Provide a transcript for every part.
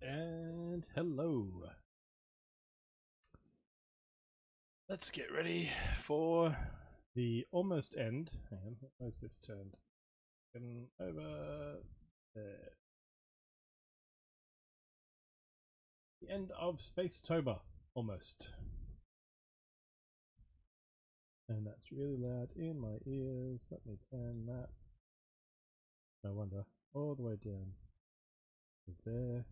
And hello. Let's get ready for the almost end. Hang on, where's this turned? Over there. The end of Spacetober, almost. And that's really loud in my ears. Let me turn that. No wonder. All the way down to there.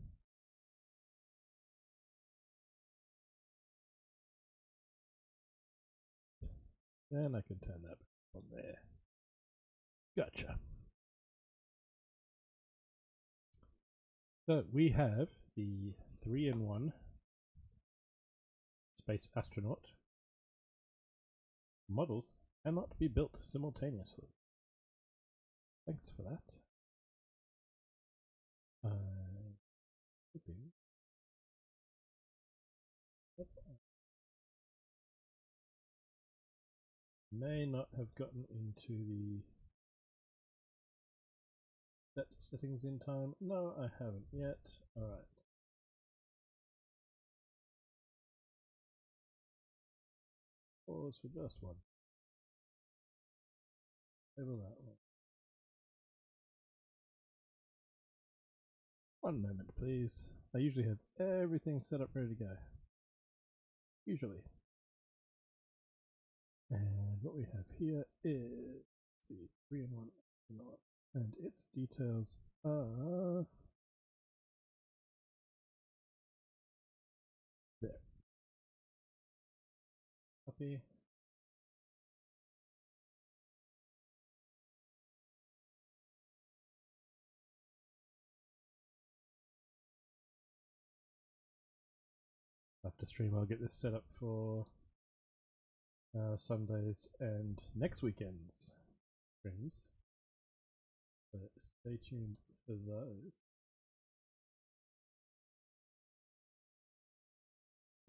And I can turn that on there. Gotcha. So we have the 3-in-1 Space Astronaut. Models cannot be built simultaneously. Thanks for that. Hoping. May not have gotten into the set settings in time. No, I haven't yet. Alright. Pause for just one. Over that one. One moment, please. I usually have everything set up ready to go. Usually. And what we have here is the 3-in-1 astronaut, and its details are there. Copy. After stream, I'll get this set up for Sundays and next weekend's streams. So stay tuned for those.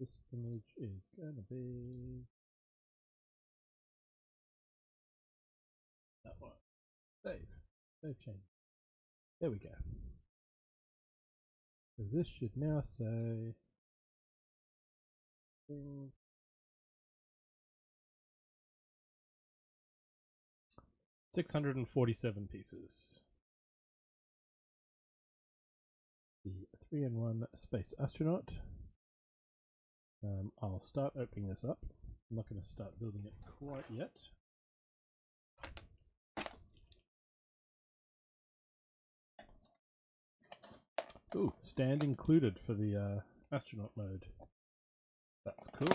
This image is going to be that one. Save change. There we go. So this should now say 647 pieces. The 3-in-1 Space Astronaut. I'll start opening this up. I'm not going to start building it quite yet. Ooh, stand included for the astronaut mode. That's cool.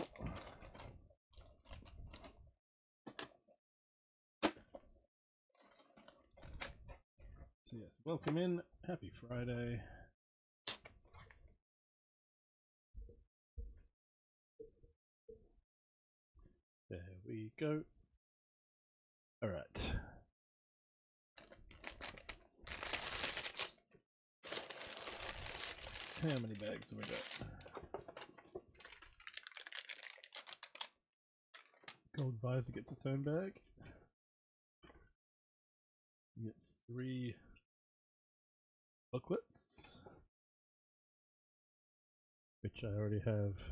So yes, welcome in. Happy Friday. There we go. All right. How many bags have we got? Gold Visor gets its own bag. You get 3 booklets, which I already have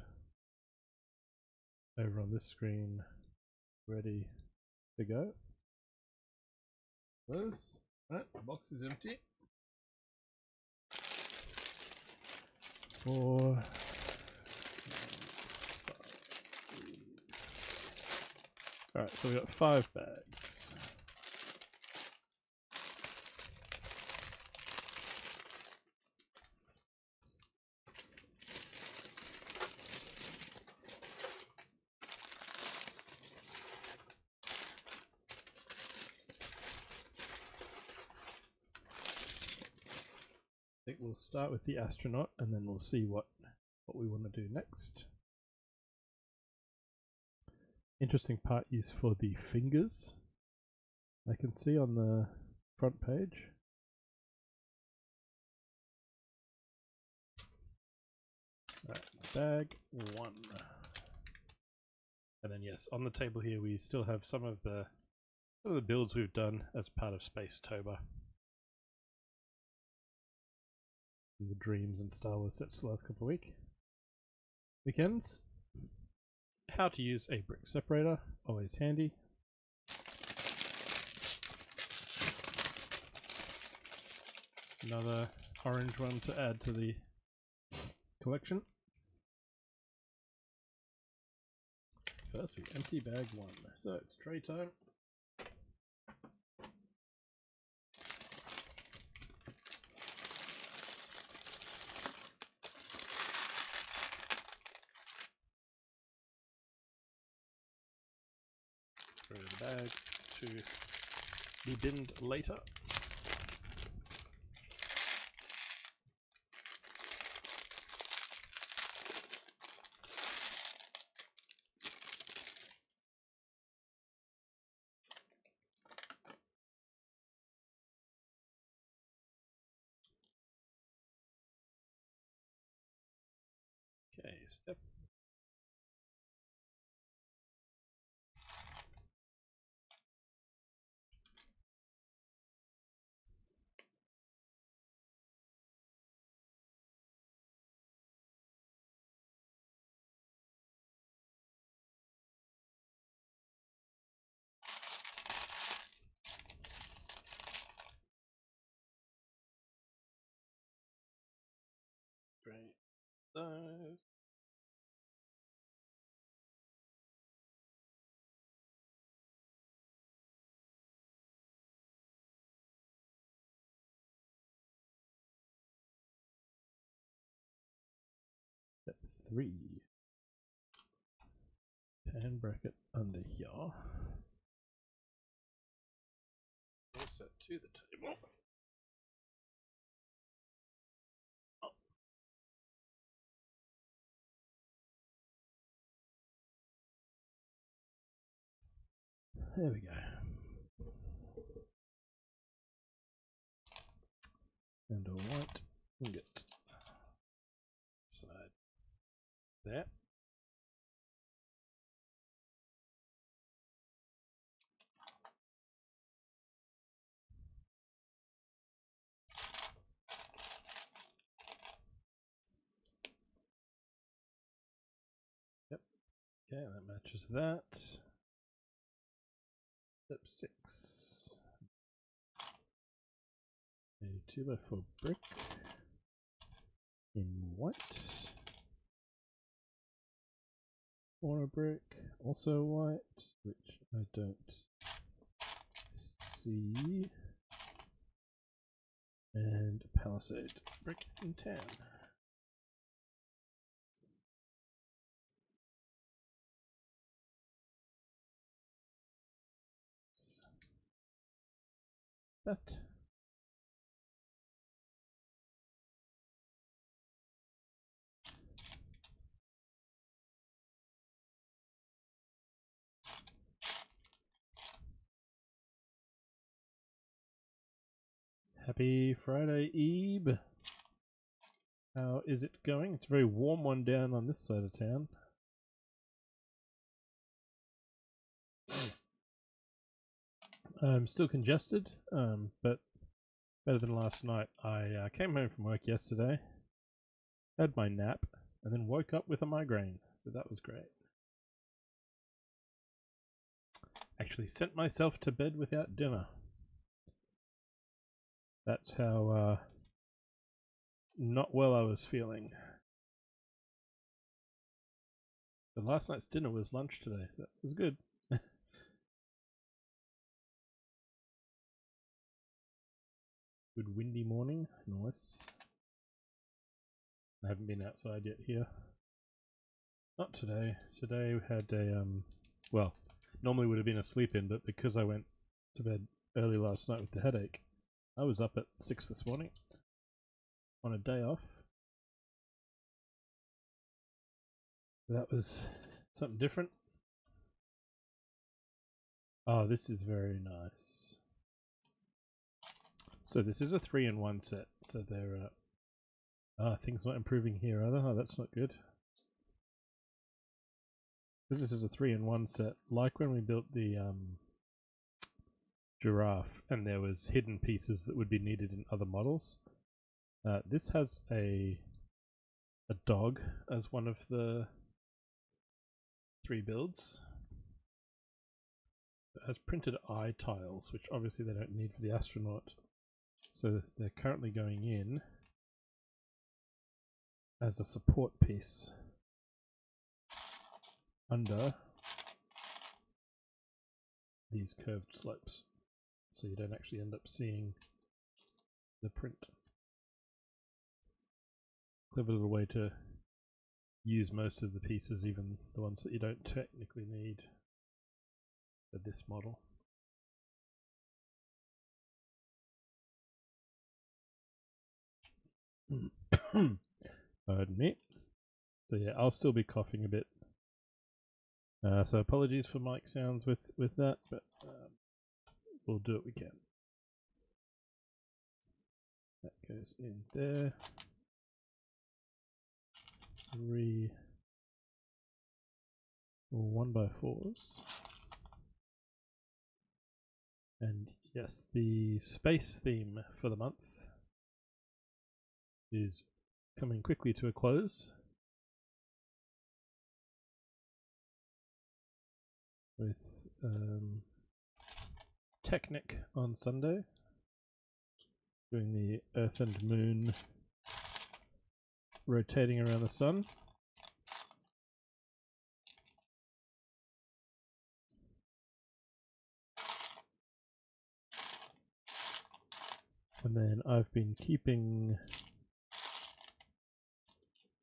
over on this screen ready to go. Those. Right, the box is empty. 4, 5. Alright, so we got 5 bags. I think we'll start with the astronaut and then we'll see what we want to do next. Interesting part is for the fingers. I can see on the front page. Right, bag 1. And then yes, on the table here we still have some of the builds we've done as part of Spacetober. the Dreams and Star Wars sets the last couple of weekends. How to use a brick separator, always handy. Another orange one to add to the collection. First we empty bag 1, so it's tray time. Throw the bag to be binned later. Okay, step. Great. Those. Step 3. Pan bracket under here. Set to the table. Oh. There we go. And a white ingot. Side there. Yep. Okay, that matches that. Step 6. A 2x4 brick in white. Corner brick, also white, which I don't see. And palisade brick in tan. That. Happy Friday Eve. How is it going? It's a very warm one down on this side of town. I'm still congested, but better than last night. I came home from work yesterday, had my nap, and then woke up with a migraine, so that was great. Actually sent myself to bed without dinner. That's how not well I was feeling. But last night's dinner was lunch today, so that was good. Good windy morning, nice. I haven't been outside yet here. Not today. Today we had a well, normally would have been a sleep in, but because I went to bed early last night with the headache, I was up at 6 this morning on a day off. That was something different. Oh, this is very nice. So this is a 3-in-1 set. So they're things not improving here either. Oh, that's not good. Because this is a 3-in-1 set, like when we built the giraffe, and there was hidden pieces that would be needed in other models. This has a dog as one of the 3 builds. It has printed eye tiles, which obviously they don't need for the astronaut. So they're currently going in as a support piece under these curved slopes, so you don't actually end up seeing the print. Clever little way to use most of the pieces, even the ones that you don't technically need for this model. Pardon me. So yeah, I'll still be coughing a bit. So apologies for mic sounds with that, but we'll do what we can. That goes in there. 3 1x4s. And yes, the space theme for the month is coming quickly to a close, with Technic on Sunday doing the Earth and Moon rotating around the sun. And then I've been keeping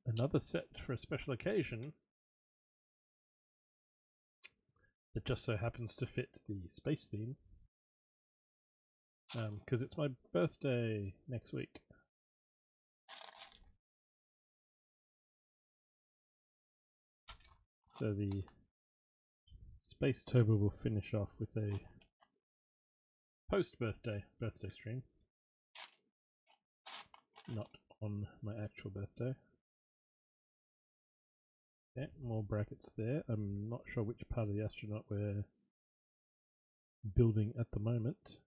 another set for a special occasion that just so happens to fit the space theme, because it's my birthday next week. So the Spacetober will finish off with a post-birthday stream, not on my actual birthday. Okay, more brackets there. I'm not sure which part of the astronaut we're building at the moment.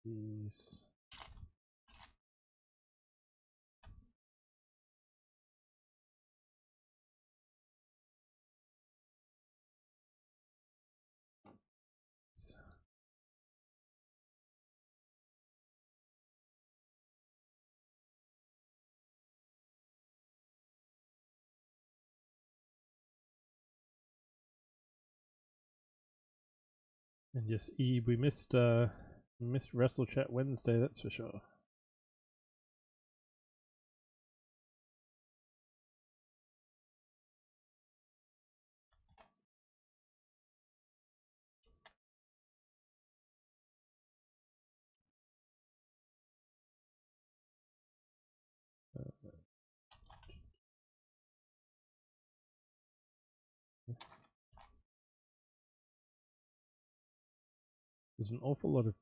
These. And yes, Eve, we missed Wrestle Chat Wednesday, that's for sure. There's an awful lot of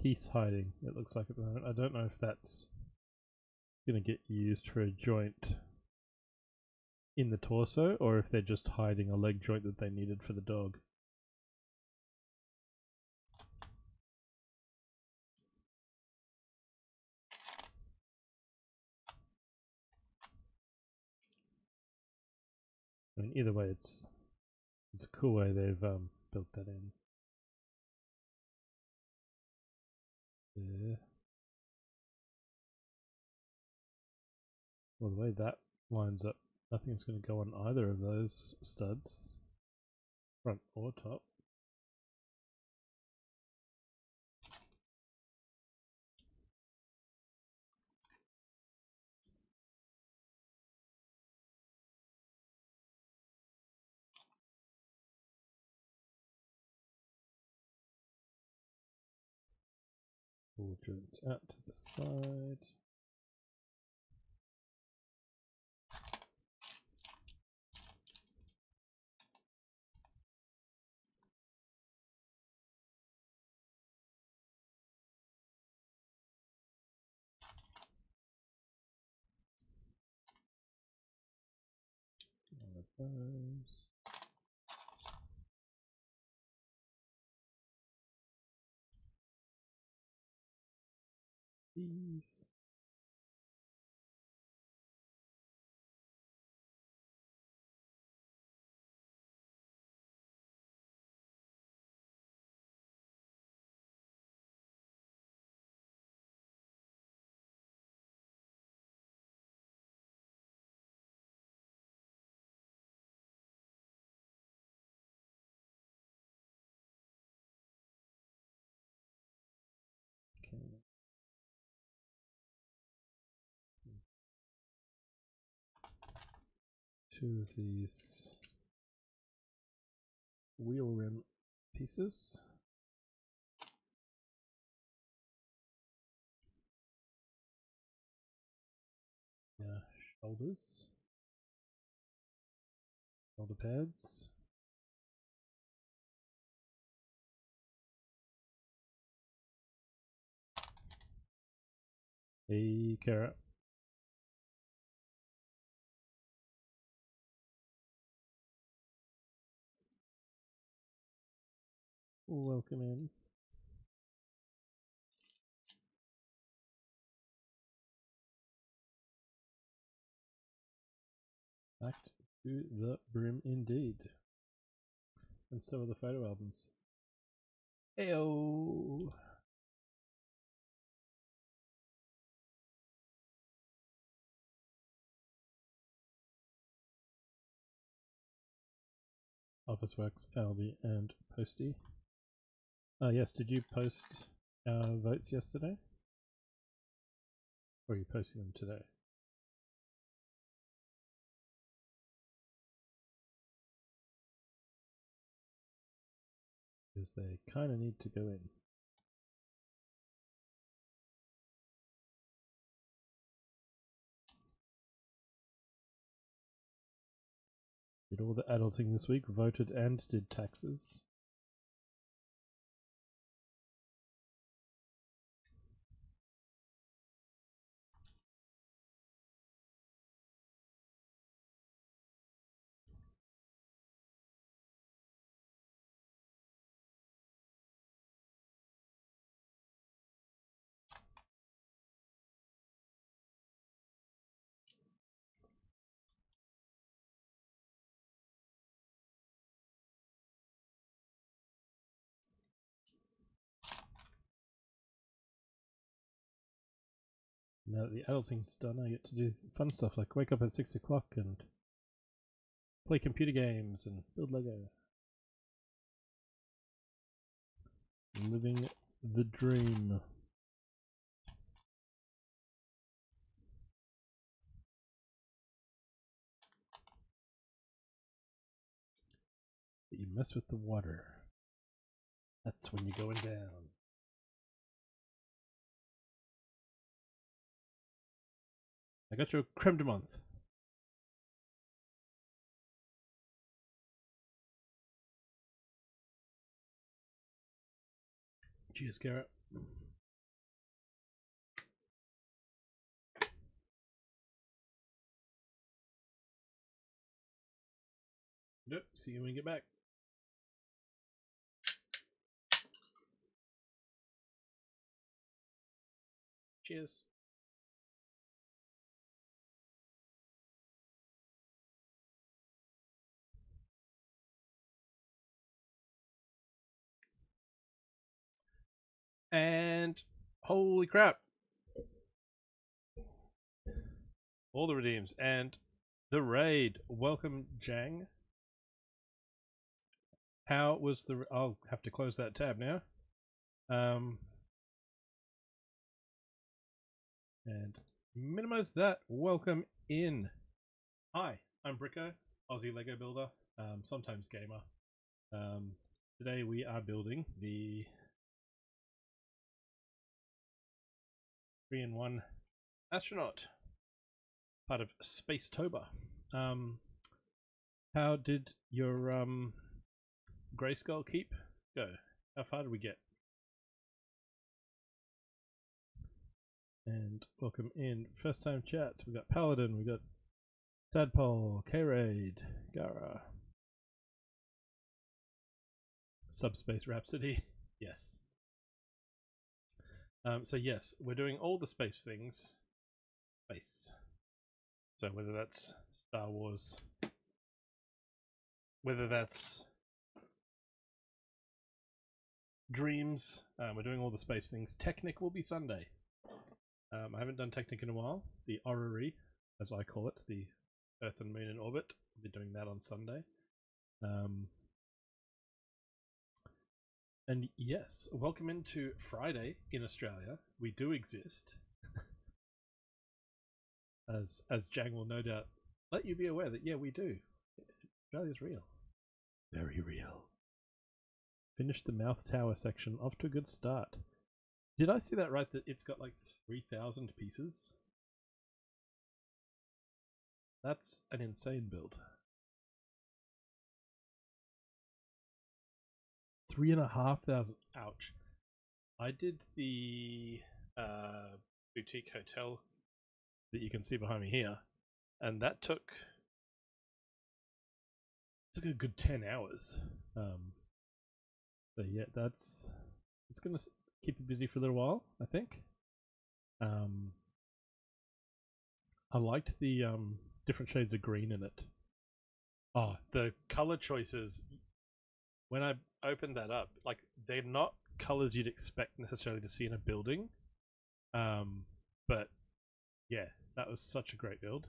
piece hiding, it looks like at the moment. I don't know if that's going to get used for a joint in the torso, or if they're just hiding a leg joint that they needed for the dog. I mean, either way, it's a cool way they've built that in. There. Well, the way that lines up, nothing's going to go on either of those studs, front or top. Ball joints out to the side. These. Okay. Two of these wheel rim pieces. Yeah, shoulders. Shoulder pads. Hey, carrot. Welcome in. Back to the brim indeed. And so are the photo albums. Heyo! Officeworks, Albi, and Posty. Yes, did you post our votes yesterday? Or are you posting them today? Because they kind of need to go in. Did all the adulting this week, voted and did taxes. Now that the adulting's done, I get to do fun stuff like wake up at 6 o'clock and play computer games and build Lego. Living the dream. But you mess with the water. That's when you're going down. I got your creme de menthe. Cheers, carrot. Yep, see you when you get back. Cheers. And holy crap. All the redeems and the raid. Welcome, Jang. How was the... I'll have to close that tab now. And minimize that. Welcome in. Hi, I'm Bricko, Aussie Lego builder, sometimes gamer. Today we are building the 3-in-1 Astronaut, part of Spacetober. How did your Grayskull keep go? How far did we get? And welcome in. First time chats. We got Paladin, we got Tadpole, K-Raid, Gara. Subspace Rhapsody. Yes. So yes, we're doing all the space things. Space. So whether that's Star Wars, whether that's Dreams, we're doing all the space things. Technic will be Sunday. I haven't done Technic in a while. The Orrery, as I call it, the Earth and Moon in orbit. We'll be doing that on Sunday. And yes, welcome into Friday in Australia. We do exist. as Jang will no doubt let you be aware that, yeah, we do. Australia's real. Very real. Finished the Mouth Tower section, off to a good start. Did I see that right, that it's got like 3,000 pieces? That's an insane build. 3,500. Ouch. I did the boutique hotel that you can see behind me here, and that took a good 10 hours. So yeah, it's gonna keep you busy for a little while, I think. I liked the different shades of green in it. Oh, the color choices, when I opened that up, like, they're not colors you'd expect necessarily to see in a building. But yeah, that was such a great build.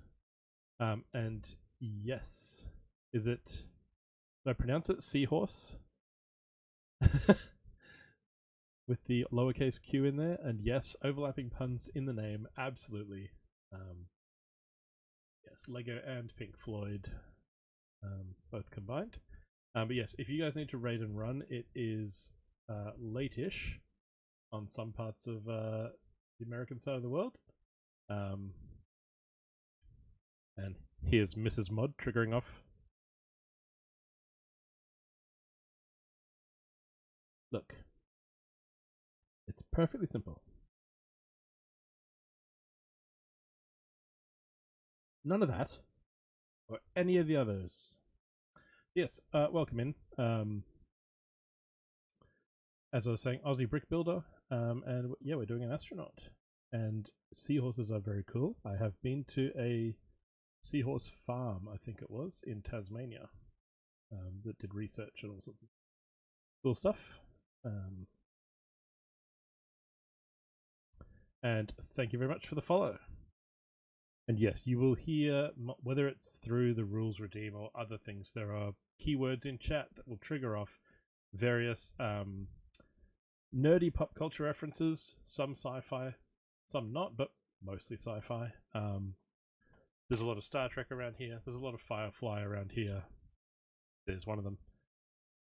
And yes, is it, did I pronounce it Seahorse? With the lowercase q in there, and yes, overlapping puns in the name, absolutely. Yes, Lego and Pink Floyd, both combined. But yes, if you guys need to raid and run, it is late-ish on some parts of the American side of the world. And here's Mrs. Mod triggering off. Look. It's perfectly simple. None of that, or any of the others. Yes, welcome in. As I was saying, Aussie Brick Builder, and yeah, we're doing an astronaut. And seahorses are very cool. I have been to a seahorse farm, I think it was, in Tasmania, that did research and all sorts of cool stuff. And thank you very much for the follow. And yes, you will hear, whether it's through the rules redeem or other things, there are keywords in chat that will trigger off various nerdy pop culture references, some sci-fi, some not, but mostly sci-fi. There's a lot of Star Trek around here. There's a lot of Firefly around here. There's one of them.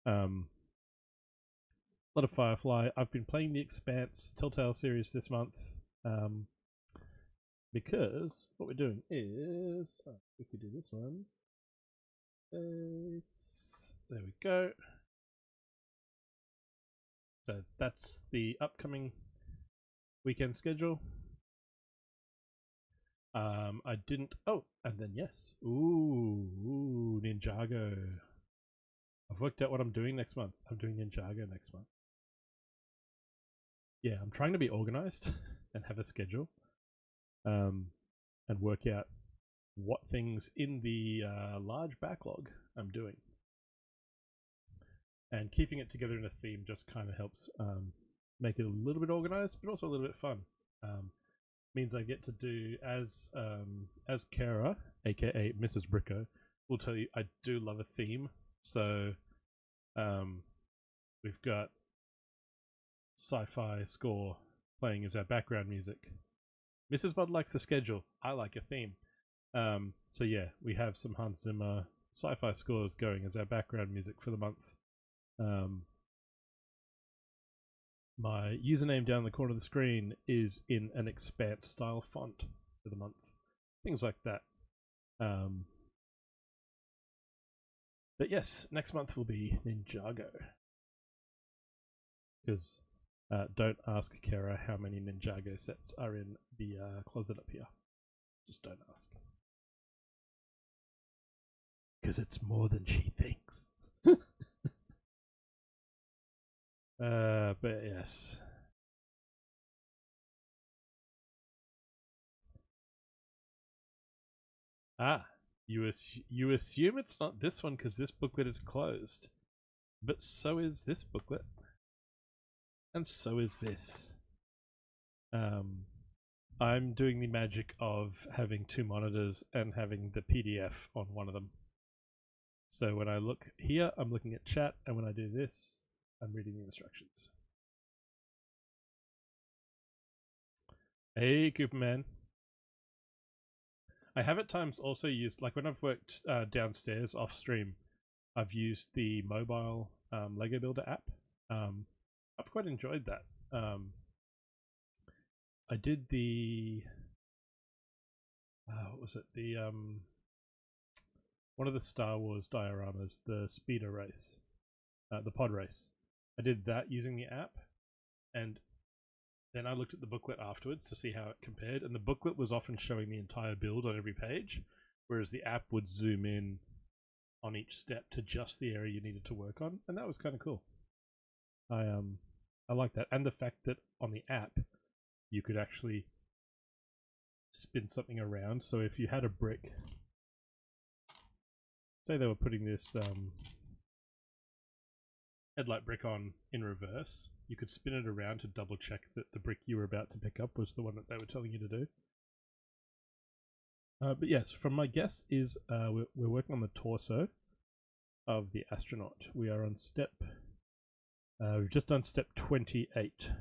A lot of Firefly. I've been playing the Expanse Telltale series this month. Because what we're doing is, we could do this one. There we go. So that's the upcoming weekend schedule. I didn't. Oh, and then yes. Ooh, Ninjago. I've worked out what I'm doing next month. I'm doing Ninjago next month. Yeah, I'm trying to be organized and have a schedule. And work out what things in the large backlog I'm doing. And keeping it together in a theme just kind of helps make it a little bit organized, but also a little bit fun. Means I get to do, as Kara, aka Mrs. Bricko, will tell you, I do love a theme. So we've got sci-fi score playing as our background music. Mrs. Bud likes the schedule. I like a theme. So yeah, we have some Hans Zimmer sci-fi scores going as our background music for the month. My username down in the corner of the screen is in an Expanse style font for the month. Things like that. But yes, next month will be Ninjago. Because don't ask Kara how many Ninjago sets are in the closet up here. Just don't ask. because it's more than she thinks. But yes. Ah, you assume it's not this one because this booklet is closed, but so is this booklet, and so is this. I'm doing the magic of having two monitors and having the PDF on one of them. So when I look here, I'm looking at chat, and when I do this, I'm reading the instructions. Hey, Cooperman. I have at times also used, like when I've worked downstairs off stream, I've used the mobile Lego Builder app. I've quite enjoyed that. I did the what was it? The one of the Star Wars dioramas, the speeder race, the pod race. I did that using the app, and then I looked at the booklet afterwards to see how it compared, and the booklet was often showing the entire build on every page, whereas the app would zoom in on each step to just the area you needed to work on, and that was kind of cool. I like that, and the fact that on the app you could actually spin something around. So if you had a brick, say they were putting this headlight brick on in reverse, you could spin it around to double check that the brick you were about to pick up was the one that they were telling you to do. But yes, from my guess is we're working on the torso of the astronaut. We are on step, we've just done step 28.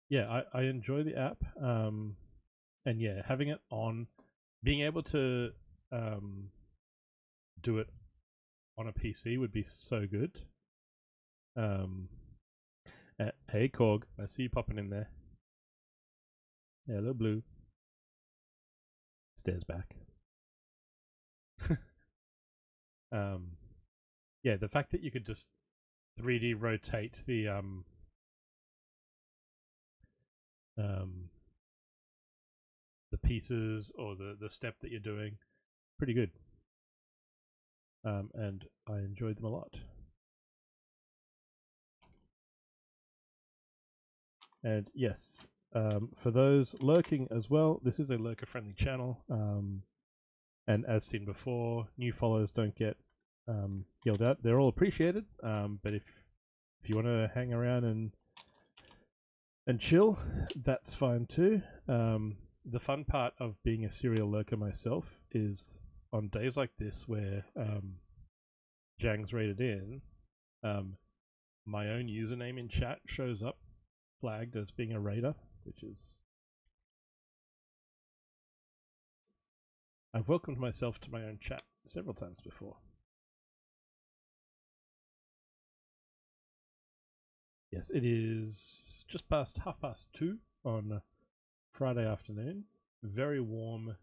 Yeah, I enjoy the app, and yeah, having it on, being able to do it on a PC would be so good. Hey Korg, I see you popping in there. Hello Blue. Stares back. Yeah, the fact that you could just 3D rotate the pieces or the step that you're doing, pretty good. And I enjoyed them a lot. And yes, for those lurking as well, this is a lurker-friendly channel. And as seen before, new follows don't get yelled at. They're all appreciated, but if you want to hang around and chill, that's fine too. The fun part of being a serial lurker myself is on days like this where Jang's rated in, my own username in chat shows up flagged as being a raider, which is... I've welcomed myself to my own chat several times before. Yes, it is just past 2:30 on Friday afternoon. Very warm,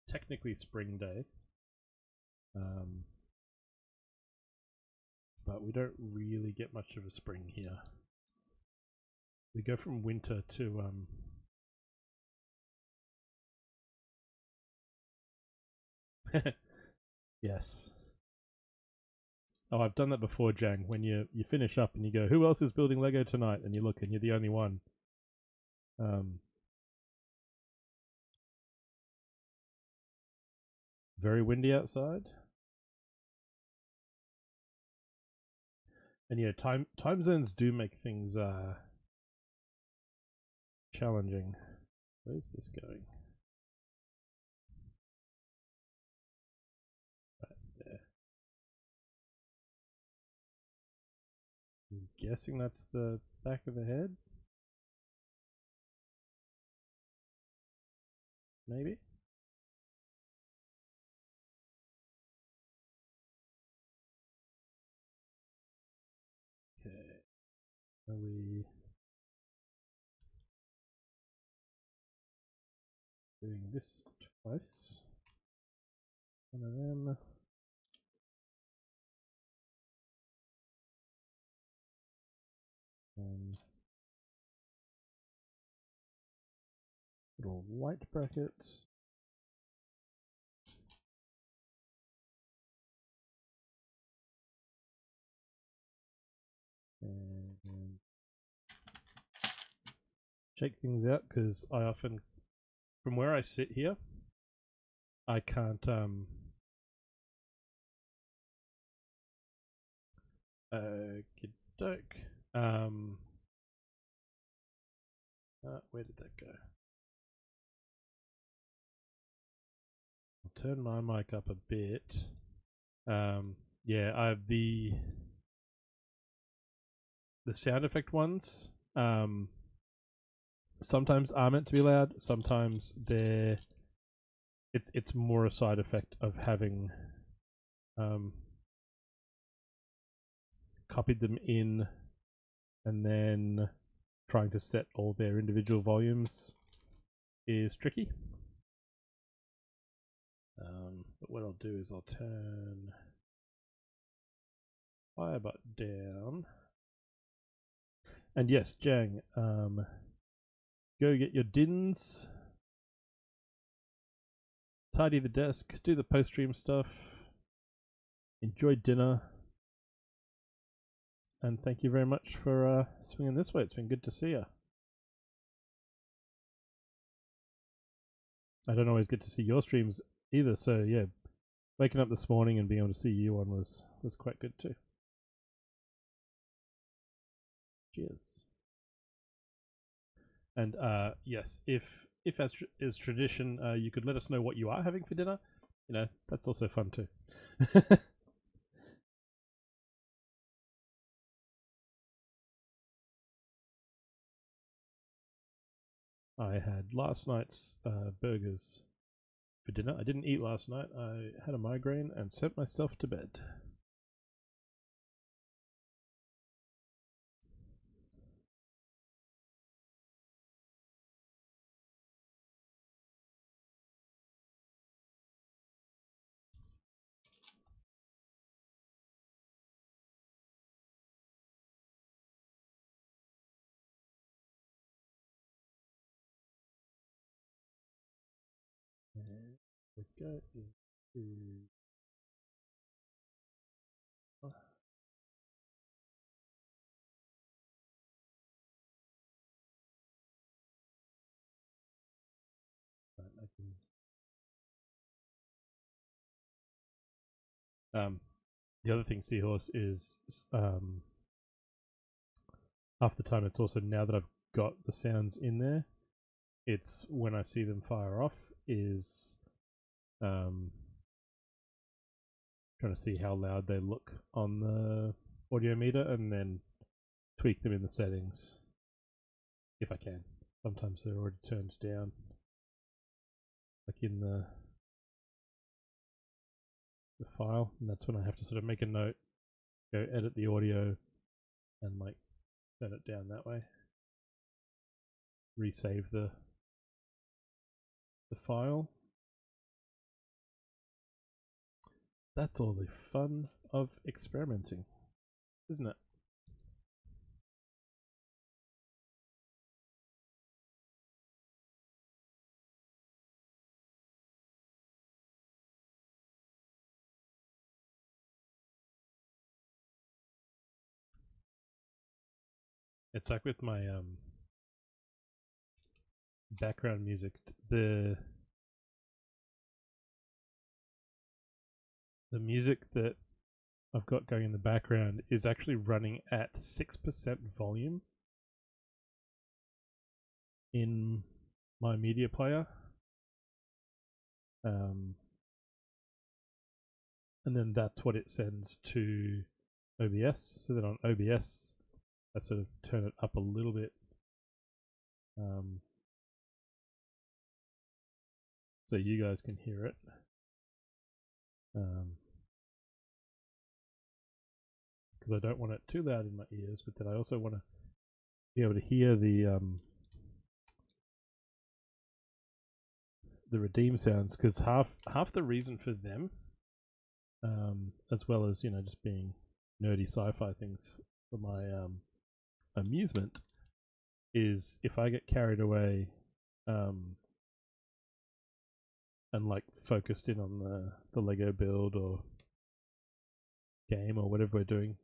technically spring day. But we don't really get much of a spring here. We go from winter to yes. Oh, I've done that before, Jang. When you finish up and you go, who else is building Lego tonight? And you look and you're the only one. Very windy outside. And yeah, time zones do make things challenging. Where's this going? Right there. I'm guessing that's the back of the head. Maybe. Okay. Are we doing this twice? One of them. And little white brackets. And shake things out, because I often, from where I sit here, I can't doke. Where did that go? I'll turn my mic up a bit. Yeah, I have the sound effect ones. Sometimes are meant to be loud. Sometimes they're it's more a side effect of having copied them in and then trying to set all their individual volumes is tricky. But what I'll do is I'll turn fire button down. And yes, Jang, go get your dins, tidy the desk, do the post-stream stuff, enjoy dinner, and thank you very much for swinging this way. It's been good to see you. I don't always get to see your streams either, so yeah, waking up this morning and being able to see you on was quite good too. Cheers. And yes, if as is tradition, you could let us know what you are having for dinner. You know, that's also fun too. I had last night's burgers for dinner. I didn't eat last night. I had a migraine and sent myself to bed. And we go into the other thing, Seahorse, is half the time it's also, now that I've got the sounds in there, it's when I see them fire off is trying to see how loud they look on the audio meter and then tweak them in the settings if I can. Sometimes they're already turned down, like in the file, and that's when I have to sort of make a note, go edit the audio and like turn it down that way, resave the file. That's all the fun of experimenting, isn't it? It's like with my background music, the music that I've got going in the background is actually running at 6% volume in my media player. And then that's what it sends to OBS. So then on OBS, I sort of turn it up a little bit. So you guys can hear it. Because I don't want it too loud in my ears, but then I also want to be able to hear the redeem sounds, because half the reason for them, as well as, you know, just being nerdy sci-fi things for my amusement, is if I get carried away and like focused in on the Lego build or game or whatever we're doing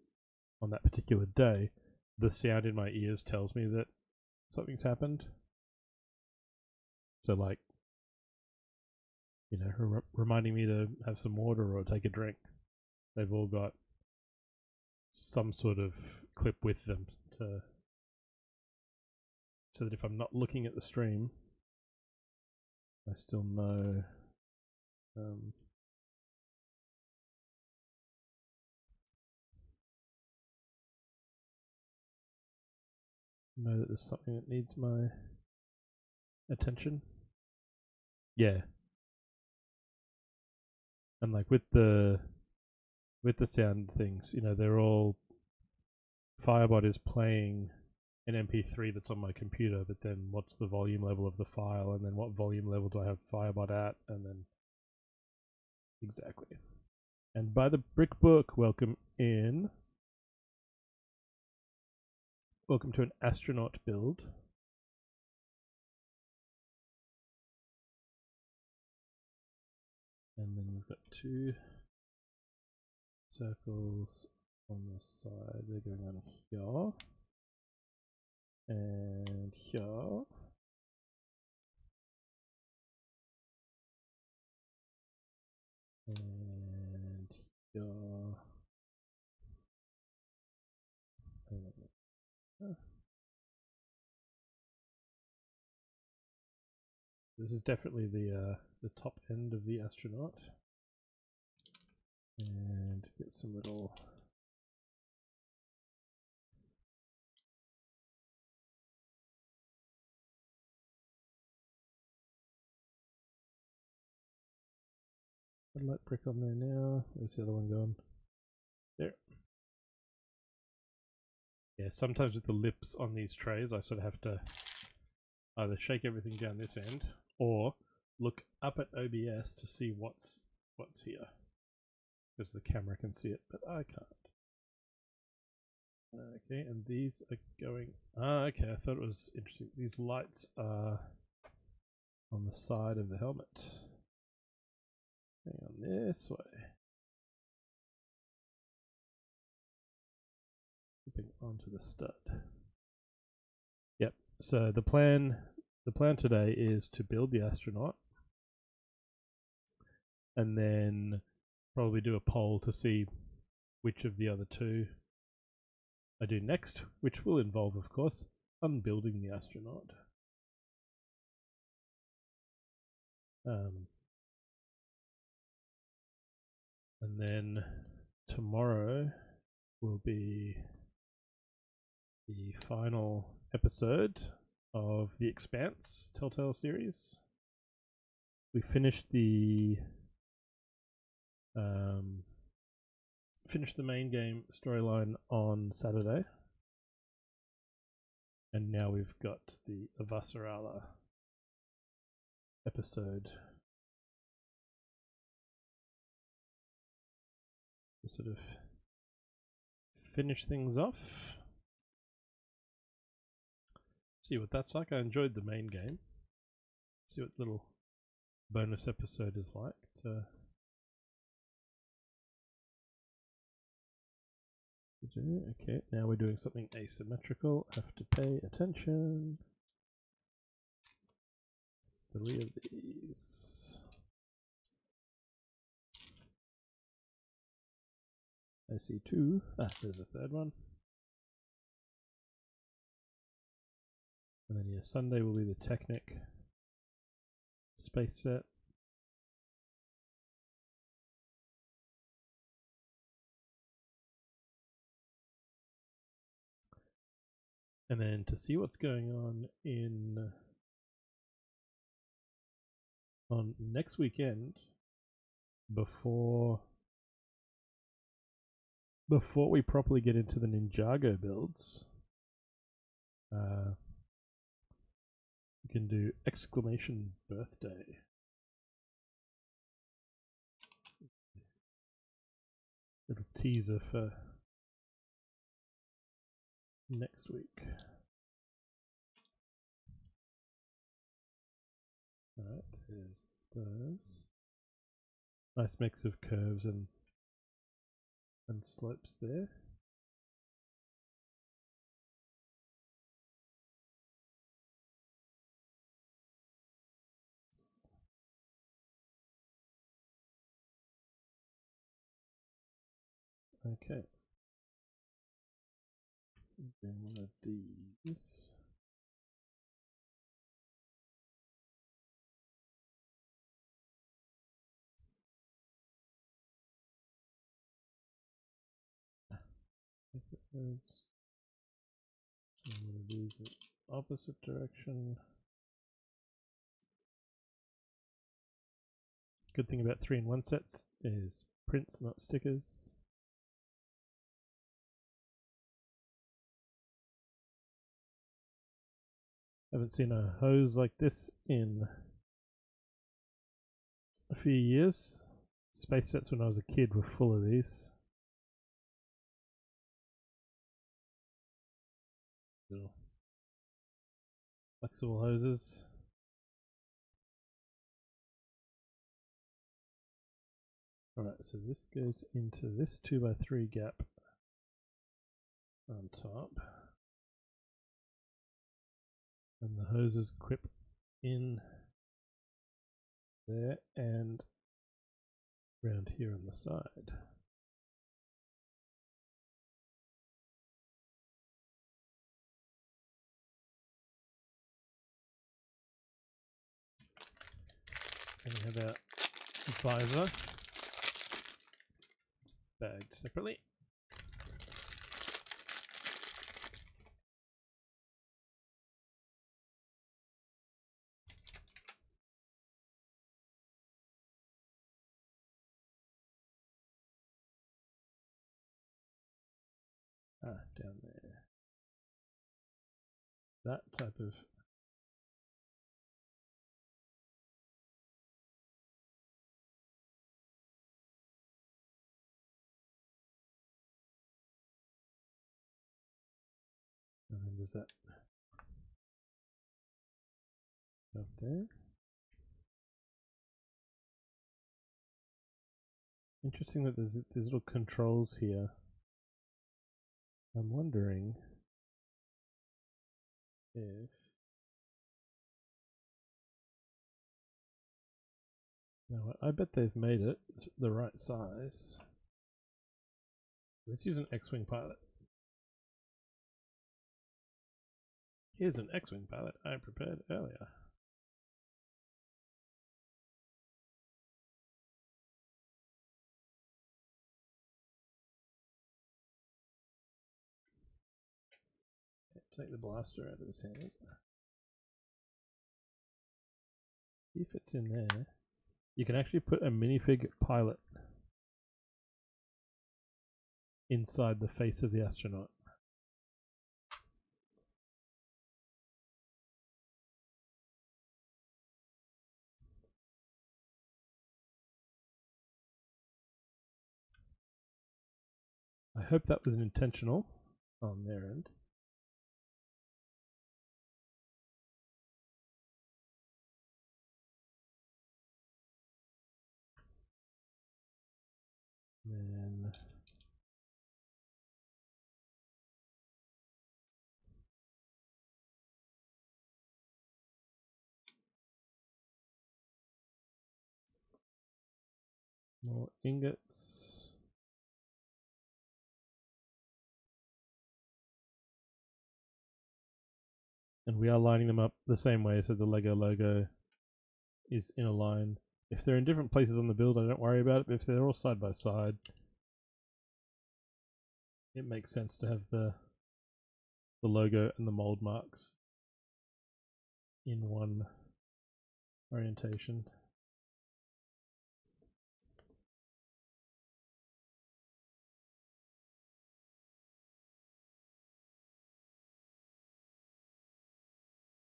on that particular day, the sound in my ears tells me that something's happened. So like, you know, reminding me to have some water or take a drink. They've all got some sort of clip with them so that if I'm not looking at the stream, I still know that there's something that needs my attention. Yeah. And like with the sound things, you know, they're all Firebot is playing an MP3 that's on my computer, but then what's the volume level of the file, and then what volume level do I have Firebot at, and then exactly. And by the Brick Book, welcome in. Welcome to an Astronaut build. And then we've got 2 circles on the side. They're going on here. And here. And here. This is definitely the top end of the Astronaut. And get some little headlight brick on there now. Where's the other one going? There. Yeah, sometimes with the lips on these trays, I sort of have to either shake everything down this end or look up at OBS to see what's here, because the camera can see it, but I can't. Okay, and these are going. Okay, I thought it was interesting. These lights are on the side of the helmet. Hang on this way. Flipping onto the stud. Yep. So the plan today is to build the Astronaut, and then probably do a poll to see which of the other 2 I do next, which will involve, of course, unbuilding the Astronaut. And then tomorrow will be the final episode of the Expanse Telltale series. We finished the main game storyline on Saturday, and now we've got the Avasarala episode to sort of finish things off. See what that's like. I enjoyed the main game. See what little bonus episode is like. Okay, now we're doing something asymmetrical. Have to pay attention. 3 of these. I see 2. There's a 3rd one. And then yeah, Sunday will be the Technic space set. And then to see what's going on next weekend, before we properly get into the Ninjago builds, we can do exclamation birthday. Little teaser for next week. Alright, there's those. Nice mix of curves and slopes there. Okay. Then one of these. One of these in the opposite direction. Good thing about 3-in-1 sets is prints, not stickers. Haven't seen a hose like this in a few years. Space sets when I was a kid were full of these. Little flexible hoses. Alright, so this goes into this 2x3 gap on top. And the hoses clip in there and around here on the side. And we have our visor bagged separately. Down there. That type of and then there's that up there. Interesting that there's little controls here. I'm wondering if no, I bet they've made it the right size. Let's use an X-Wing pilot. Here's an X-Wing pilot I prepared earlier. Take the blaster out of his hand. He fits in there. You can actually put a minifig pilot inside the face of the astronaut. I hope that was intentional on their end. Then more ingots. And we are lining them up the same way, so the Lego logo is in a line. If they're in different places on the build, I don't worry about it, but if they're all side by side, it makes sense to have the logo and the mold marks in one orientation.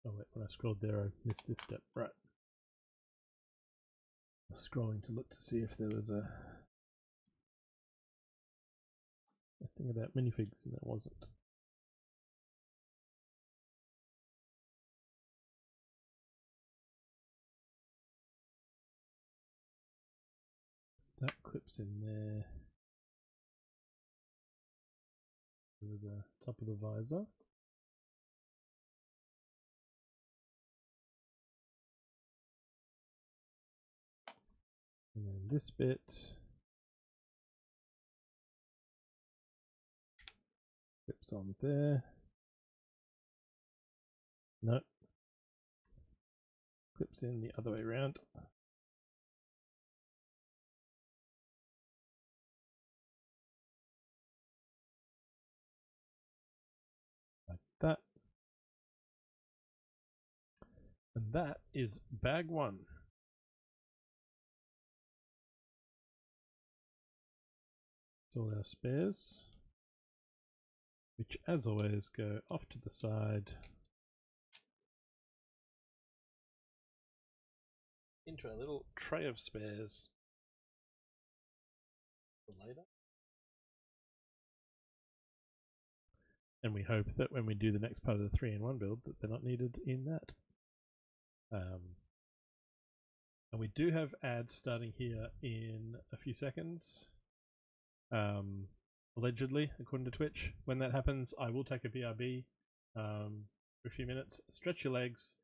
Oh wait, when I scrolled there I missed this step. Right. I was scrolling to look to see if there was a thing about minifigs, and there wasn't. that clips in there to the top of the visor. And then this bit clips on there. No, clips in the other way around. Like that. And that is bag one. It's all our spares, which as always go off to the side into a little tray of spares for later. And we hope that when we do the next part of the 3-in-1 build that they're not needed in that. And we do have ads starting here in a few seconds. Allegedly, according to Twitch. When that happens, I will take a BRB for a few minutes, stretch your legs,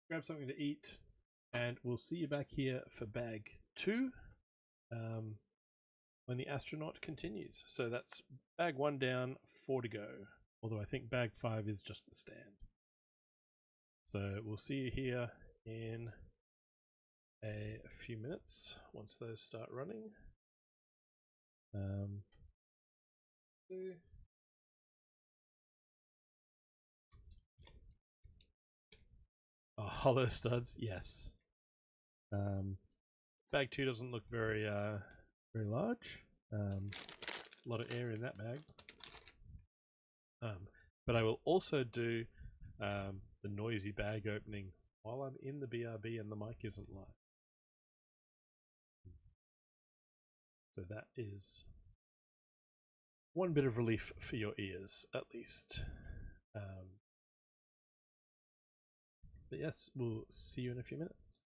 grab something to eat, and we'll see you back here for bag 2 when the Astronaut continues. So that's bag 1 down, 4 to go. Although I think bag 5 is just the stand. So we'll see you here in a few minutes once those start running. Oh, hollow studs, yes. Bag 2 doesn't look very very large. A lot of air in that bag. But I will also do the noisy bag opening while I'm in the BRB and the mic isn't live. So that is one bit of relief for your ears, at least. But yes, we'll see you in a few minutes.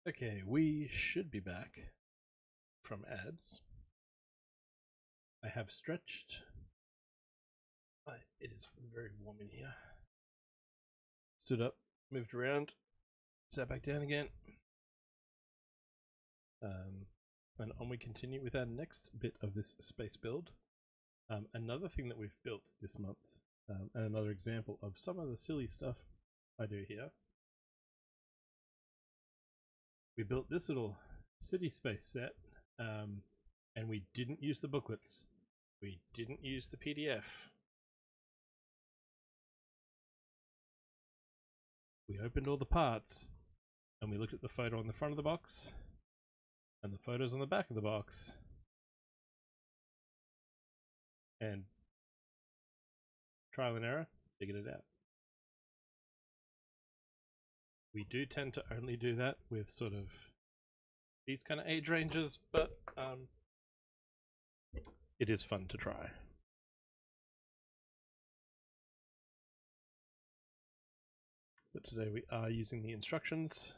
Okay, we should be back from ads. I have stretched. It is very warm in here. Stood up, moved around, sat back down again. And on we continue with our next bit of this space build. Another thing that we've built this month, and another example of some of the silly stuff I do here. We built this little city space set, and we didn't use the booklets. We didn't use the PDF. We opened all the parts, and we looked at the photo on the front of the box, and the photos on the back of the box, and trial and error, figured it out. We do tend to only do that with sort of these kind of age ranges, but it is fun to try. But today we are using the instructions.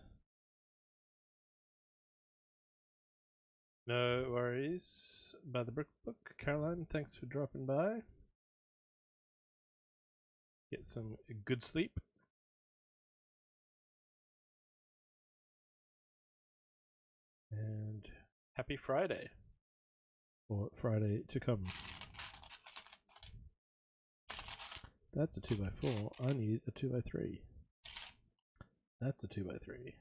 No worries by the brick book. Caroline, thanks for dropping by. Get some good sleep. And happy Friday. Or Friday to come. That's a 2x4. I need a 2x3. That's a 2x3.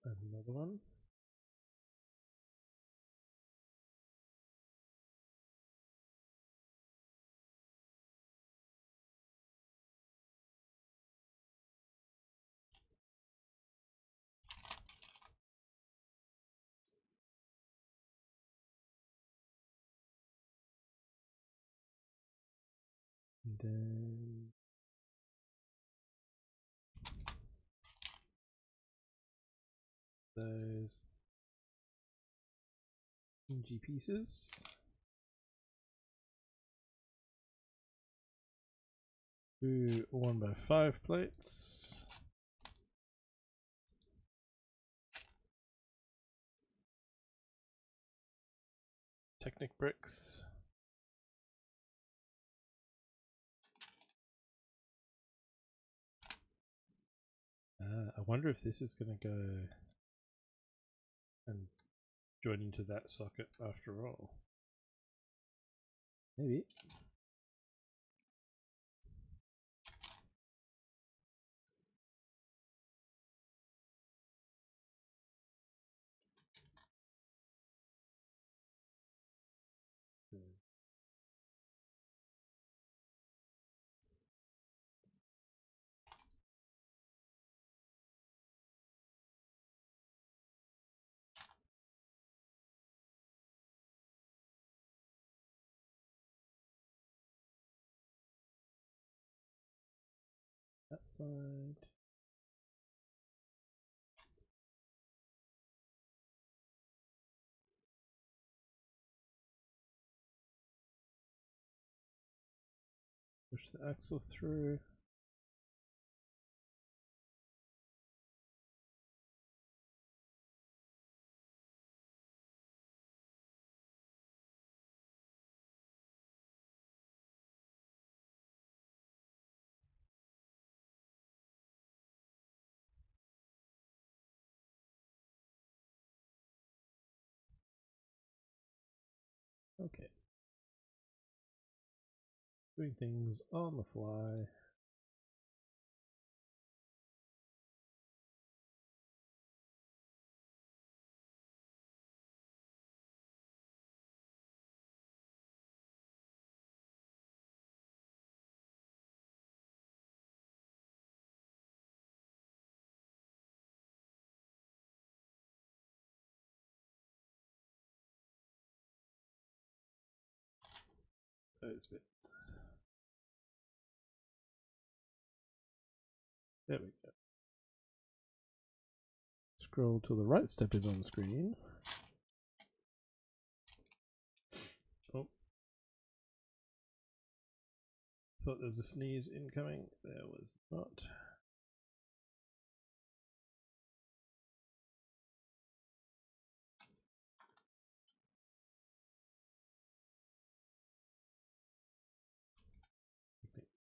Another one. And then those PNG pieces. Two 1x5 plates. Technic bricks. I wonder if this is going to go and join into that socket after all. Maybe. That side. Push the axle through. Okay. Doing things on the fly. Those bits. There we go. Scroll till the right step is on screen. thought there was a sneeze incoming. There was not.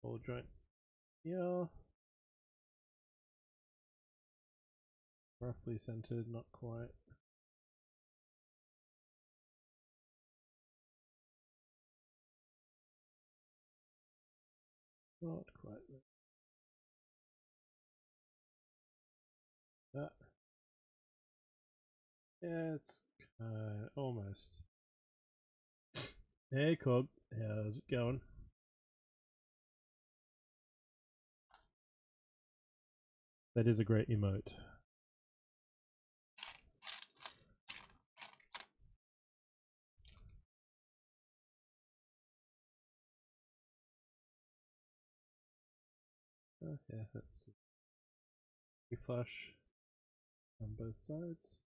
Ball joint. Yeah. Roughly centered, not quite. Not quite. That. Yeah, it's almost. Hey, Cog. How's it going? That is a great emote. Okay, let's see. Flash on both sides.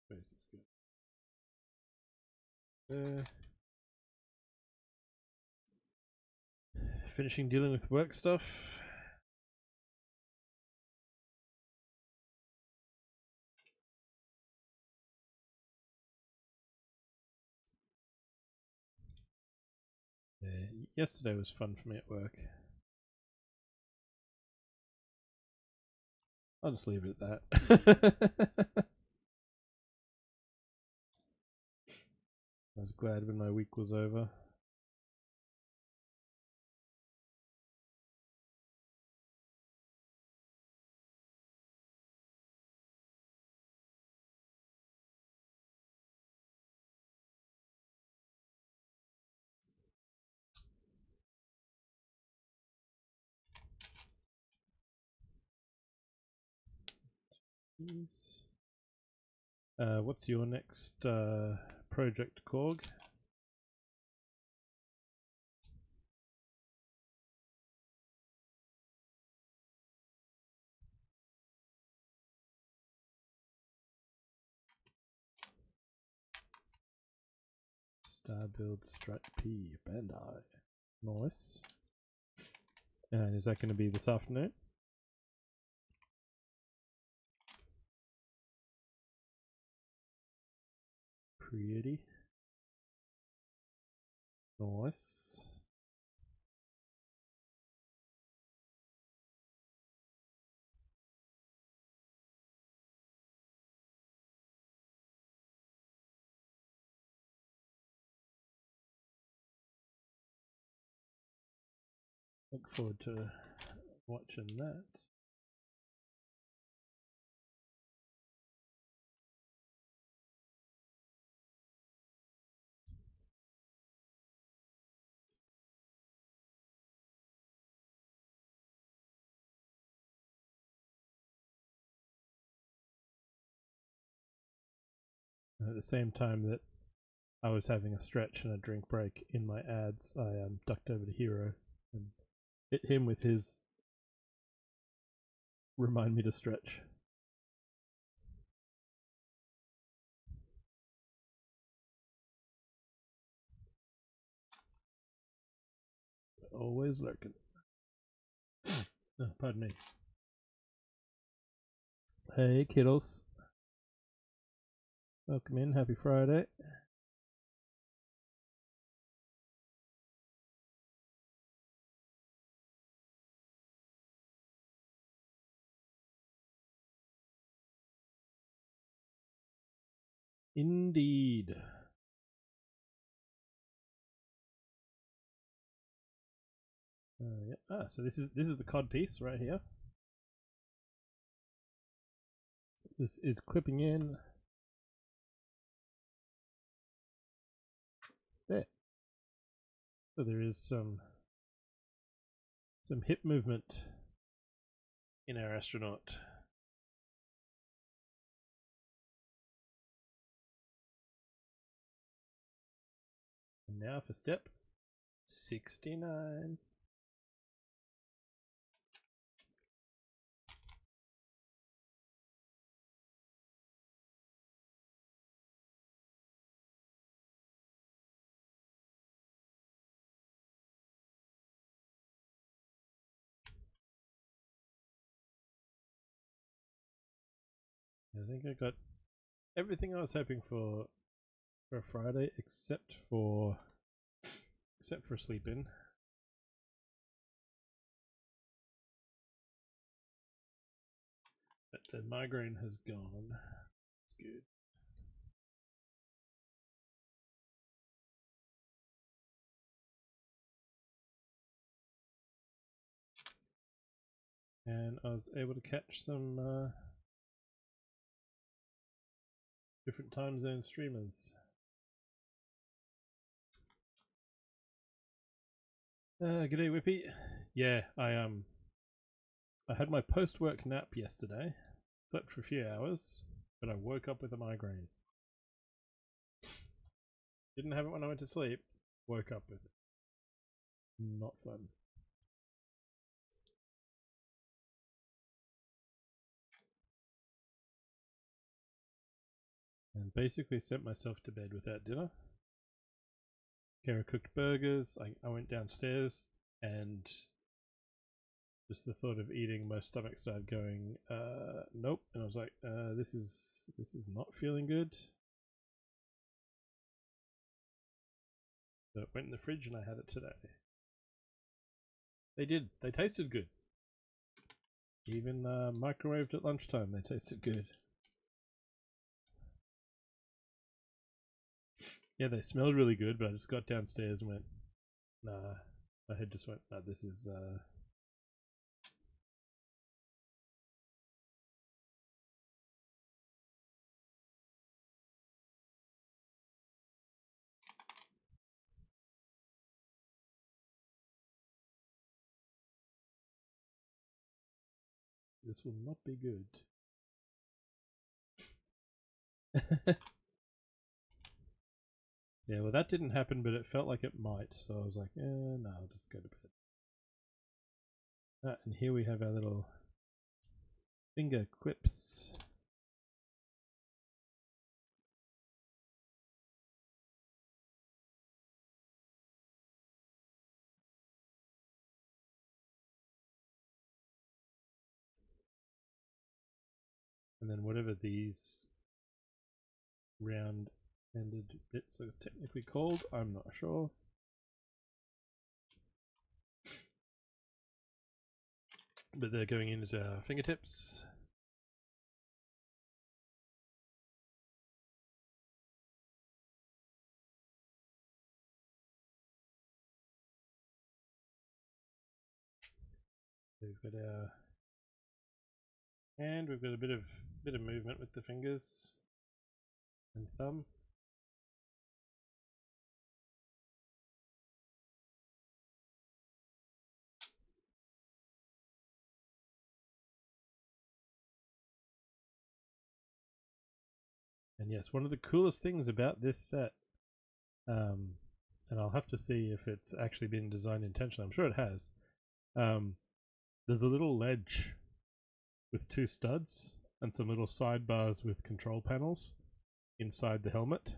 Where's this go? There. Finishing dealing with work stuff. Yesterday was fun for me at work. I'll just leave it at that. I was glad when my week was over. What's your next project, Korg? Star Build Strike P, Bandai. Nice. And is that going to be this afternoon? Pretty. Nice. Look forward to watching that. At the same time that I was having a stretch and a drink break in my ads, I ducked over to Hero and hit him with his remind me to stretch. Always lurking. Oh, pardon me. Hey, kiddos. Welcome in. Happy Friday. Indeed. Yeah. So this is the cod piece right here. This is clipping in. There. So there is some hip movement in our astronaut. And now for step 69. think I got everything I was hoping for a Friday, except for sleep in. But the migraine has gone. It's good. And I was able to catch some different time zone streamers. G'day Whippy. Yeah, I had my post-work nap yesterday. Slept for a few hours, but I woke up with a migraine. Didn't have it when I went to sleep. Woke up with it. Not fun. And basically sent myself to bed without dinner. Kara cooked burgers. I went downstairs and just the thought of eating, my stomach started going, nope. And I was like, this is not feeling good. So it went in the fridge and I had it today. They did. They tasted good. Even microwaved at lunchtime, they tasted good. Yeah, they smelled really good, but I just got downstairs and went, nah. My head just went, nah, this is this will not be good. Yeah, well that didn't happen, but it felt like it might, so I was like, no, I'll just go to bed. And here we have our little finger clips. And then whatever these round-ended bits are technically called, I'm not sure. But they're going into our fingertips. We've got our hand. We've got a bit of movement with the fingers and thumb. And yes, one of the coolest things about this set, and I'll have to see if it's actually been designed intentionally. I'm sure it has. There's a little ledge with 2 studs and some little sidebars with control panels inside the helmet.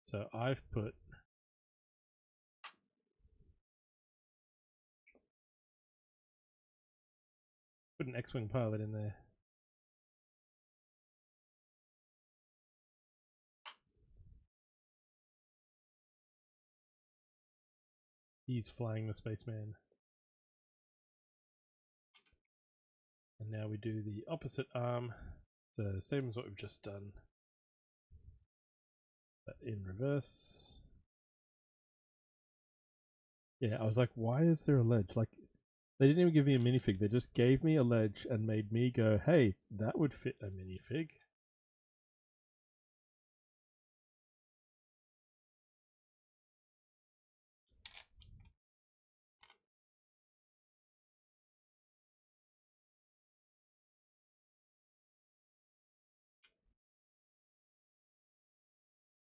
So I've put an X-Wing pilot in there. He's flying the spaceman. And now we do the opposite arm. So same as what we've just done, but in reverse. Yeah, I was like, why is there a ledge? Like, they didn't even give me a minifig. They just gave me a ledge and made me go, hey, that would fit a minifig.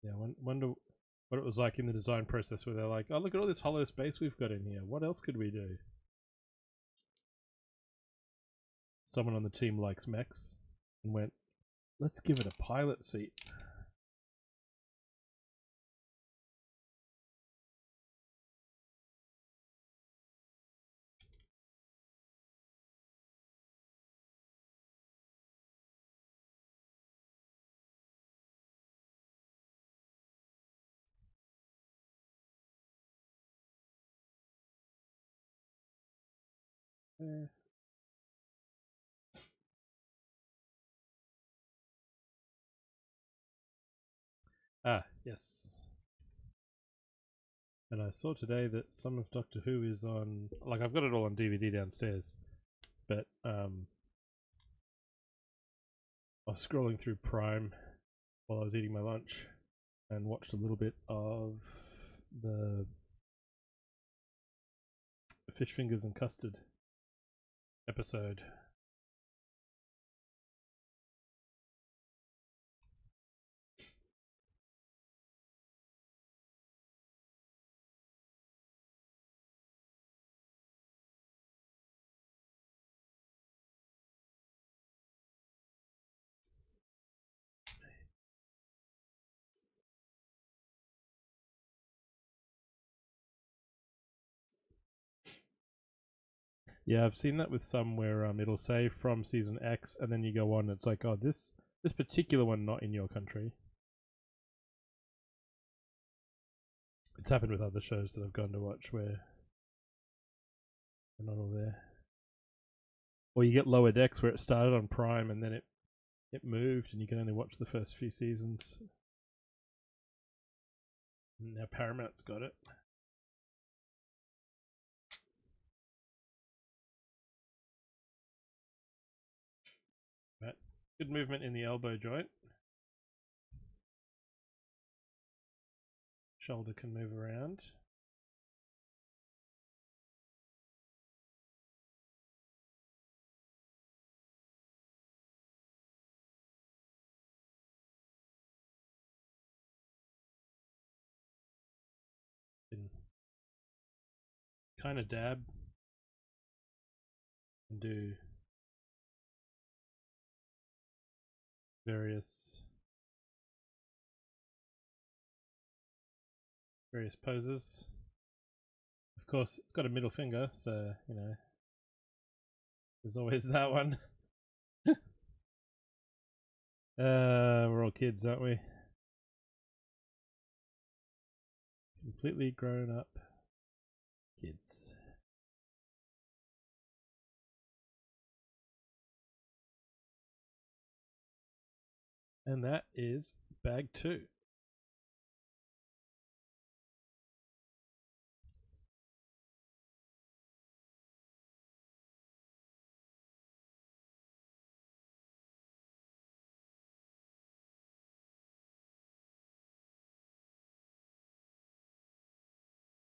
Yeah, wonder what it was like in the design process where they're like, oh, look at all this hollow space we've got in here. What else could we do? Someone on the team likes mechs and went, let's give it a pilot seat. Ah, yes. And I saw today that some of Doctor Who is on. Like, I've got it all on DVD downstairs, but I was scrolling through Prime while I was eating my lunch and watched a little bit of the fish fingers and custard episode. Yeah, I've seen that with some where it'll say from season X, and then you go on. It's like, oh, this particular one not in your country. It's happened with other shows that I've gone to watch where they're not all there. Or you get Lower Decks where it started on Prime and then it moved, and you can only watch the first few seasons. Now Paramount's got it. Right. Good movement in the elbow joint. Shoulder can move around. Can kind of dab and do various poses. Of course, it's got a middle finger, so you know there's always that one. We're all kids, aren't we? Completely grown up kids. And that is bag 2.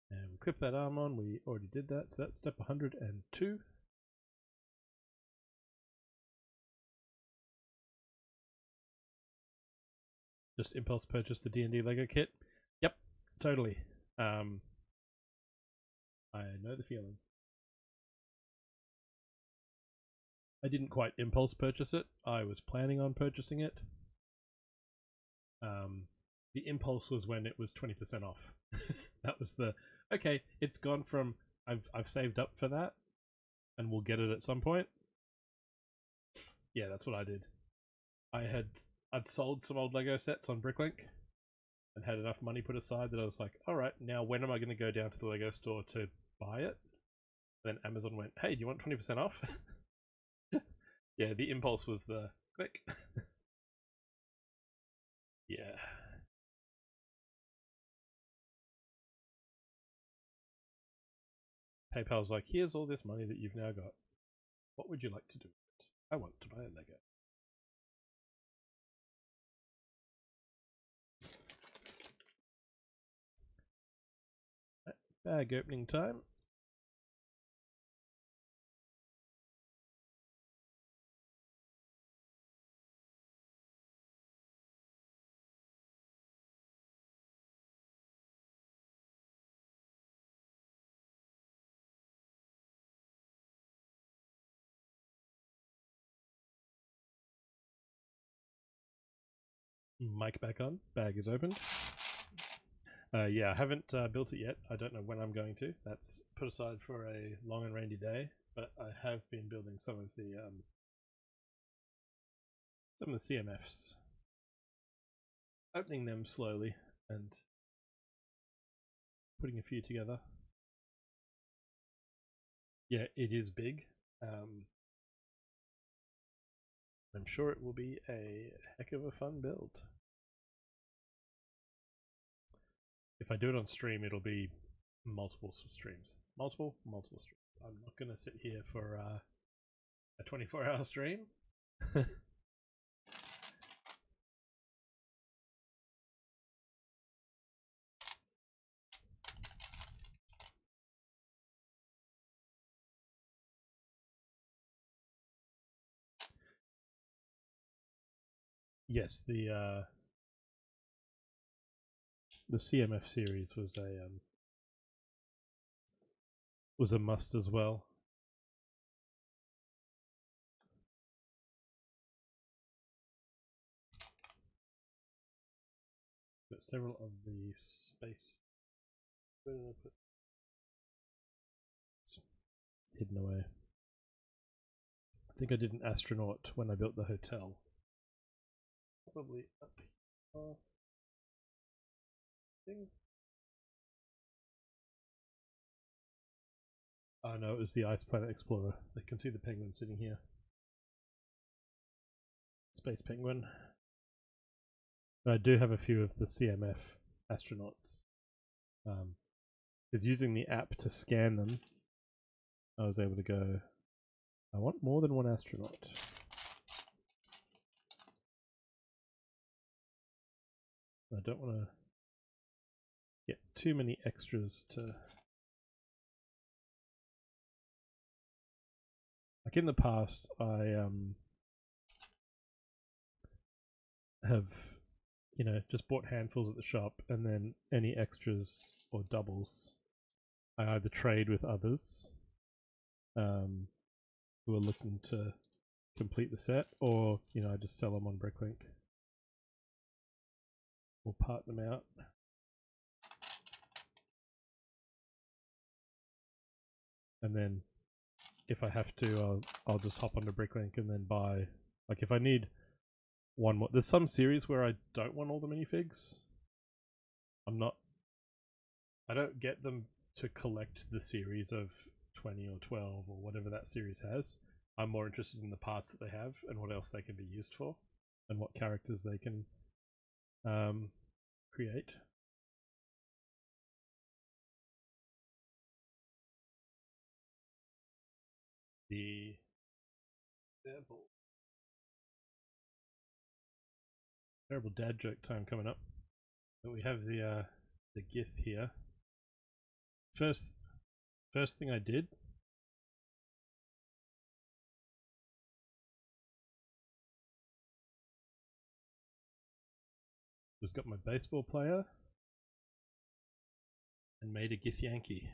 And we clip that arm on, we already did that, so that's step 102. Just impulse purchase the D&D Lego kit. Yep, totally. I know the feeling. I didn't quite impulse purchase it. I was planning on purchasing it. The impulse was when it was 20% off. That was the okay. It's gone from I've saved up for that, and we'll get it at some point. Yeah, that's what I did. I'd sold some old Lego sets on Bricklink, and had enough money put aside that I was like, all right, now when am I going to go down to the Lego store to buy it? Then Amazon went, hey, do you want 20% off? Yeah, the impulse was the click. Yeah. PayPal's like, here's all this money that you've now got. What would you like to do with it? I want to buy a Lego. Bag opening time. Mic back on. Bag is opened. Yeah, I haven't built it yet. I don't know when I'm going to. That's put aside for a long and rainy day. But I have been building some of the CMFs, opening them slowly and putting a few together. Yeah, it is big. I'm sure it will be a heck of a fun build. If I do it on stream, it'll be multiple streams. Multiple streams. I'm not going to sit here for a 24-hour stream. Yes, the CMF series was a must as well. Got several of the space. Where did I put? It's hidden away. I think I did an astronaut when I built the hotel. Probably up here. Oh no, it was the Ice Planet Explorer. I can see the penguin sitting here. Space penguin. But I do have a few of the CMF astronauts. Because using the app to scan them, I was able to go, I want more than one astronaut. I don't want to get too many extras to... Like in the past, I have, you know, just bought handfuls at the shop, and then any extras or doubles, I either trade with others who are looking to complete the set, or, you know, I just sell them on Bricklink or part them out. And then if I have to, I'll just hop onto Bricklink and then buy, like if I need one more. There's some series where I don't want all the minifigs. I don't get them to collect the series of 20 or 12 or whatever that series has. I'm more interested in the parts that they have and what else they can be used for and what characters they can create. The terrible dad joke time coming up. But we have the GIF here. First thing I did was got my baseball player and made a GIF Yankee.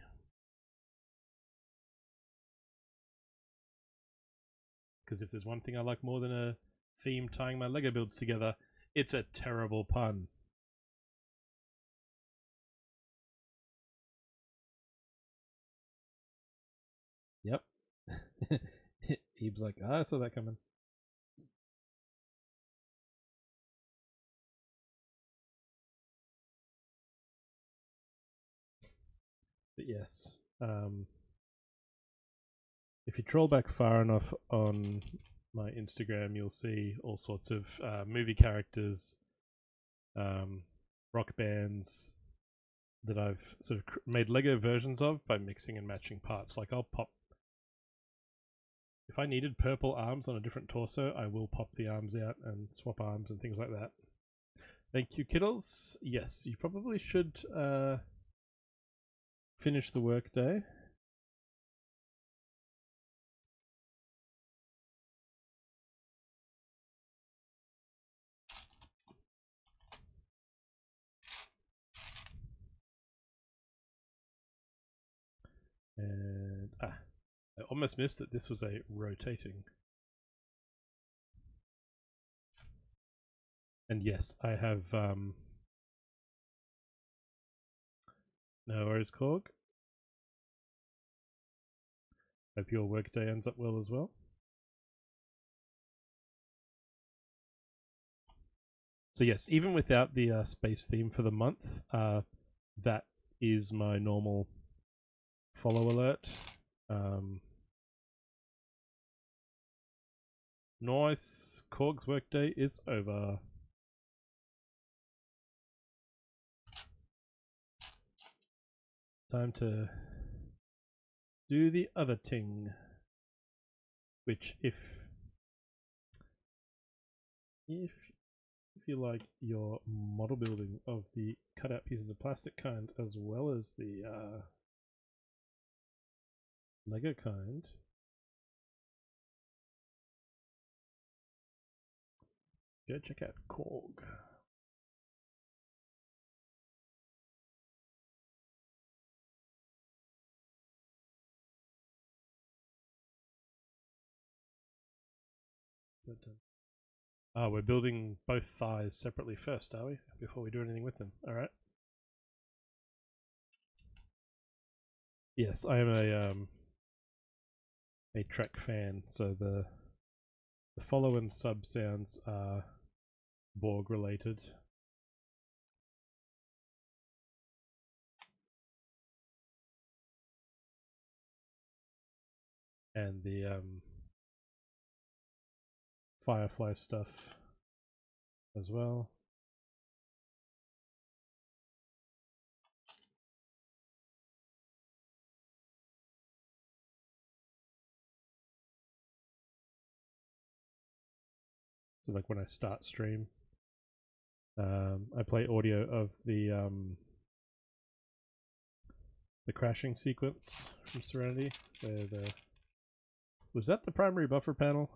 Because if there's one thing I like more than a theme tying my Lego builds together, it's a terrible pun. Yep. Ebe's like, I saw that coming. But yes, if you troll back far enough on my Instagram, you'll see all sorts of movie characters, rock bands that I've sort of made Lego versions of by mixing and matching parts. Like I'll pop, if I needed purple arms on a different torso, I will pop the arms out and swap arms and things like that. Thank you, Kiddles. Yes, you probably should finish the workday. And I almost missed that this was a rotating. And yes, I have no worries, Korg. Hope your workday ends up well as well. So yes, even without the space theme for the month, that is my normal follow alert. Nice. Korg's workday is over. Time to do the other thing. Which if you like your model building of the cutout pieces of plastic kind as well as the Lego kind, go check out Korg. We're building both thighs separately first, are we? Before we do anything with them. Alright. Yes, I am a Trek fan, so the follow and sub sounds are Borg related. And the Firefly stuff as well. So like when I start stream, I play audio of the crashing sequence from Serenity. Was that the primary buffer panel?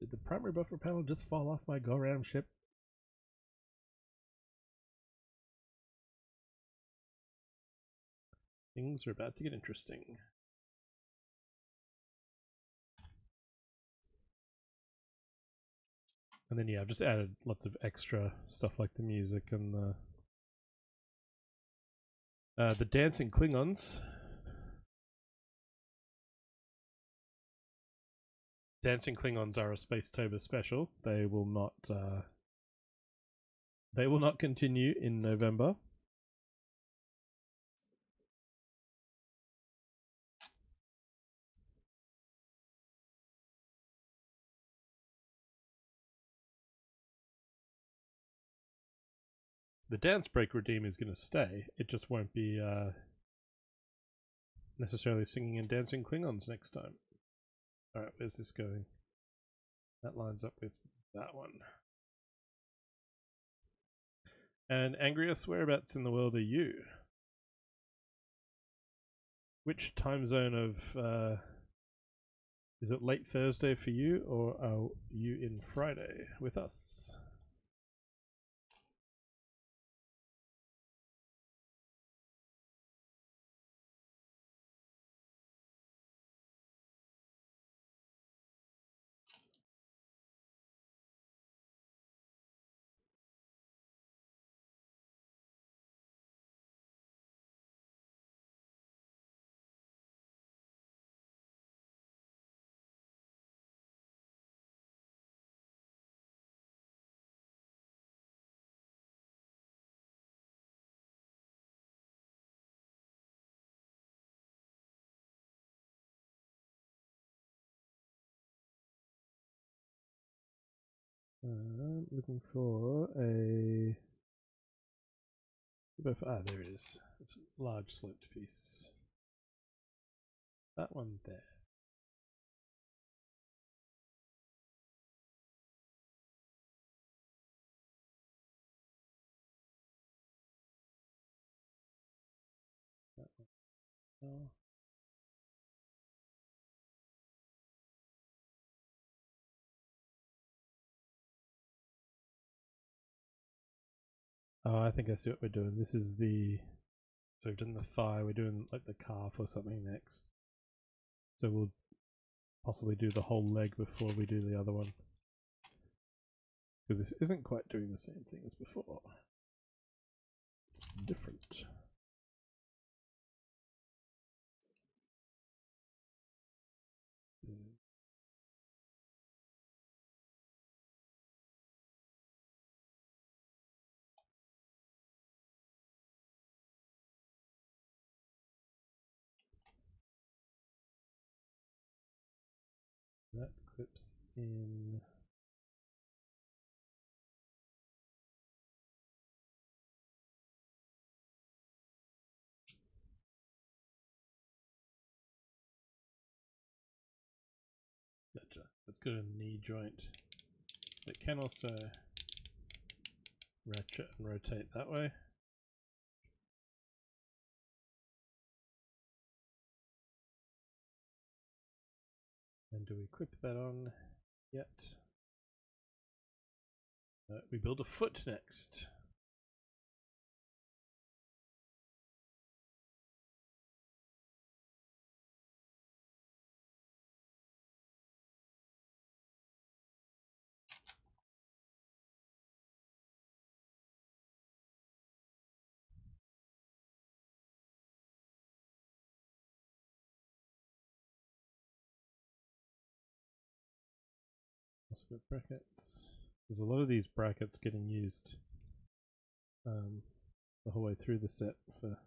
Did the primary buffer panel just fall off my go-ram ship? Things are about to get interesting. And then yeah, I've just added lots of extra stuff like the music and the dancing Klingons. Dancing Klingons are a Spacetober special. They will not continue in November. The dance break redeem is going to stay. It just won't be necessarily singing and dancing Klingons next time. Alright, where's this going? That lines up with that one. And Angrius, whereabouts in the world are you? Which time zone of is it late Thursday for you, or are you in Friday with us? I'm looking for a... there it is. It's a large sloped piece. That one there. That one. Oh, I think I see what we're doing. This is the... So we've done the thigh, we're doing like the calf or something next. So we'll possibly do the whole leg before we do the other one. Because this isn't quite doing the same thing as before. It's different. clips in. Gotcha. Let's go to knee joint. It can also ratchet and rotate that way. And do we clip that on yet? We build a foot next. Also got brackets. There's a lot of these brackets getting used the whole way through the set for